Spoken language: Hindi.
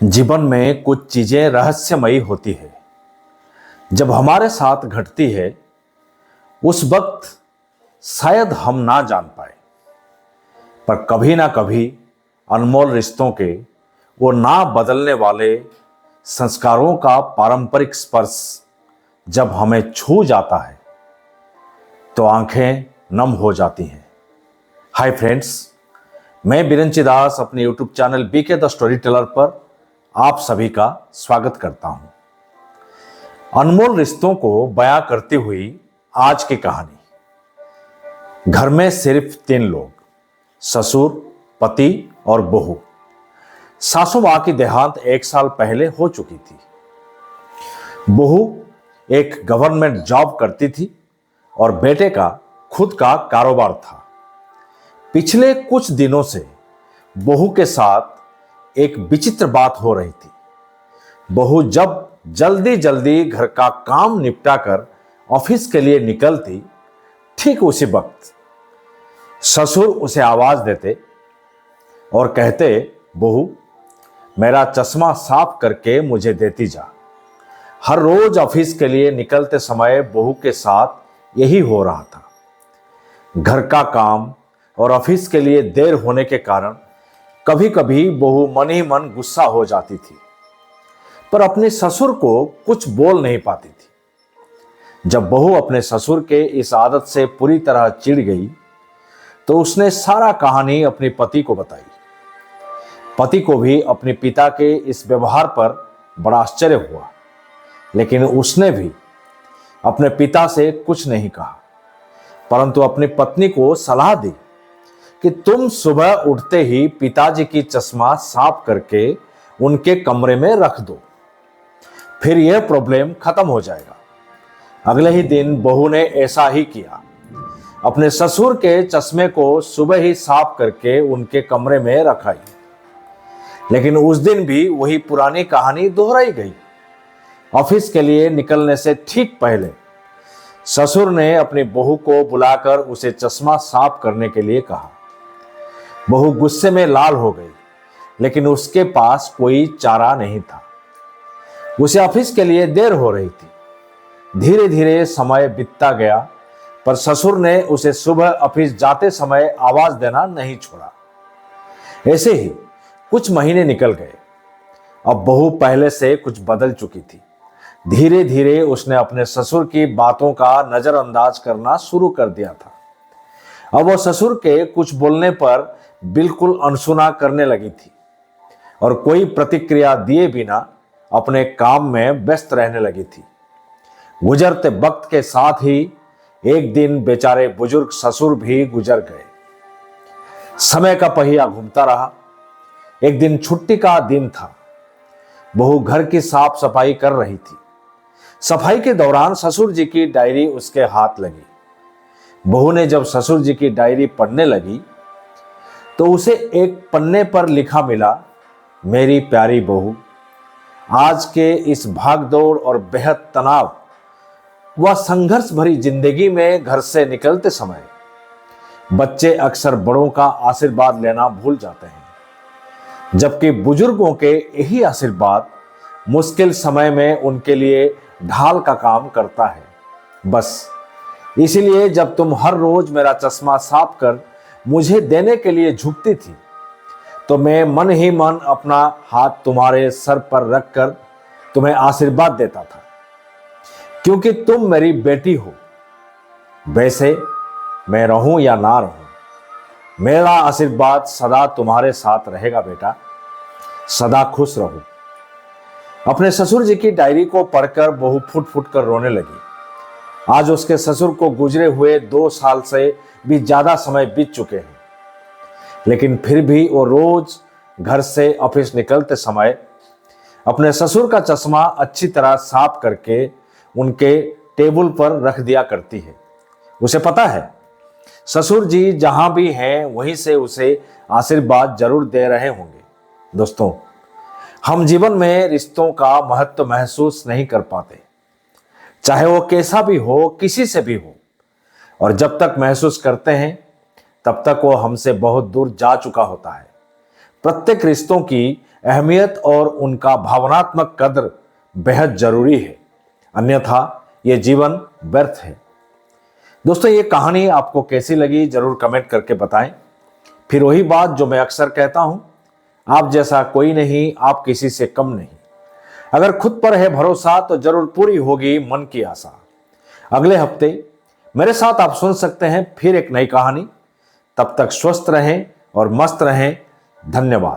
जीवन में कुछ चीजें रहस्यमयी होती है। जब हमारे साथ घटती है उस वक्त शायद हम ना जान पाए, पर कभी ना कभी अनमोल रिश्तों के वो ना बदलने वाले संस्कारों का पारंपरिक स्पर्श जब हमें छू जाता है तो आंखें नम हो जाती हैं। हाय फ्रेंड्स, मैं बिरंची दास अपने YouTube channel BK the storyteller पर आप सभी का स्वागत करता हूं। अनमोल रिश्तों को बयां करती हुई आज की कहानी। घर में सिर्फ 3 लोग, ससुर, पति और बहू। सासू मां की देहांत 1 साल पहले हो चुकी थी। बहू एक गवर्नमेंट जॉब करती थी और बेटे का खुद का कारोबार था। पिछले कुछ दिनों से बहू के साथ एक विचित्र बात हो रही थी। बहू जब जल्दी जल्दी घर का काम निपटाकर ऑफिस के लिए निकलती, ठीक उसी वक्त ससुर उसे आवाज देते और कहते, बहू मेरा चश्मा साफ करके मुझे देती जा। हर रोज ऑफिस के लिए निकलते समय बहू के साथ यही हो रहा था। घर का काम और ऑफिस के लिए देर होने के कारण कभी कभी बहू मन ही मन गुस्सा हो जाती थी, पर अपने ससुर को कुछ बोल नहीं पाती थी। जब बहू अपने ससुर के इस आदत से पूरी तरह चिढ़ गई तो उसने सारा कहानी अपने पति को बताई। पति को भी अपने पिता के इस व्यवहार पर बड़ा आश्चर्य हुआ, लेकिन उसने भी अपने पिता से कुछ नहीं कहा, परंतु अपनी पत्नी को सलाह दी कि तुम सुबह उठते ही पिताजी की चश्मा साफ करके उनके कमरे में रख दो, फिर यह प्रॉब्लम खत्म हो जाएगा। अगले ही दिन बहू ने ऐसा ही किया। अपने ससुर के चश्मे को सुबह ही साफ करके उनके कमरे में रखाई, लेकिन उस दिन भी वही पुरानी कहानी दोहराई गई। ऑफिस के लिए निकलने से ठीक पहले ससुर ने अपनी बहू को बुलाकर उसे चश्मा साफ करने के लिए कहा। बहू गुस्से में लाल हो गई, लेकिन उसके पास कोई चारा नहीं था। उसे ऑफिस के लिए देर हो रही थी। धीरे धीरे समय बीतता गया, पर ससुर ने उसे सुबह ऑफिस जाते समय आवाज देना नहीं छोड़ा। ऐसे ही कुछ महीने निकल गए। अब बहू पहले से कुछ बदल चुकी थी। धीरे धीरे उसने अपने ससुर की बातों का नजरअंदाज करना शुरू कर दिया था। अब वो ससुर के कुछ बोलने पर बिल्कुल अनसुना करने लगी थी और कोई प्रतिक्रिया दिए बिना अपने काम में व्यस्त रहने लगी थी। गुजरते वक्त के साथ ही एक दिन बेचारे बुजुर्ग ससुर भी गुजर गए। समय का पहिया घूमता रहा। एक दिन छुट्टी का दिन था। बहू घर की साफ सफाई कर रही थी। सफाई के दौरान ससुर जी की डायरी उसके हाथ लगी। बहू ने जब ससुर जी की डायरी पढ़ने लगी तो उसे एक पन्ने पर लिखा मिला, मेरी प्यारी बहू, आज के इस भागदौड़ और बेहद तनाव व संघर्ष भरी जिंदगी में घर से निकलते समय बच्चे अक्सर बड़ों का आशीर्वाद लेना भूल जाते हैं, जबकि बुजुर्गों के यही आशीर्वाद मुश्किल समय में उनके लिए ढाल का काम करता है। बस इसीलिए जब तुम हर रोज मेरा चश्मा साफ कर मुझे देने के लिए झुकती थी तो मैं मन ही मन अपना हाथ तुम्हारे सर पर रखकर तुम्हें आशीर्वाद देता था, क्योंकि तुम मेरी बेटी हो। वैसे मैं रहूं या ना रहूं, मेरा आशीर्वाद सदा तुम्हारे साथ रहेगा बेटा। सदा खुश रहो। अपने ससुर जी की डायरी को पढ़कर बहू फुट फुट कर रोने लगी। आज उसके ससुर को गुजरे हुए 2 साल से भी ज्यादा समय बीत चुके हैं, लेकिन फिर भी वो रोज घर से ऑफिस निकलते समय अपने ससुर का चश्मा अच्छी तरह साफ करके उनके टेबल पर रख दिया करती है। उसे पता है ससुर जी जहां भी हैं वहीं से उसे आशीर्वाद जरूर दे रहे होंगे। दोस्तों, हम जीवन में रिश्तों का महत्व महसूस नहीं कर पाते, चाहे वो कैसा भी हो, किसी से भी हो, और जब तक महसूस करते हैं तब तक वो हमसे बहुत दूर जा चुका होता है। प्रत्येक रिश्तों की अहमियत और उनका भावनात्मक कद्र बेहद जरूरी है, अन्यथा ये जीवन व्यर्थ है। दोस्तों, ये कहानी आपको कैसी लगी जरूर कमेंट करके बताएं। फिर वही बात जो मैं अक्सर कहता हूं, आप जैसा कोई नहीं, आप किसी से कम नहीं। अगर खुद पर है भरोसा तो जरूर पूरी होगी मन की आशा। अगले हफ्ते मेरे साथ आप सुन सकते हैं फिर एक नई कहानी। तब तक स्वस्थ रहें और मस्त रहें। धन्यवाद।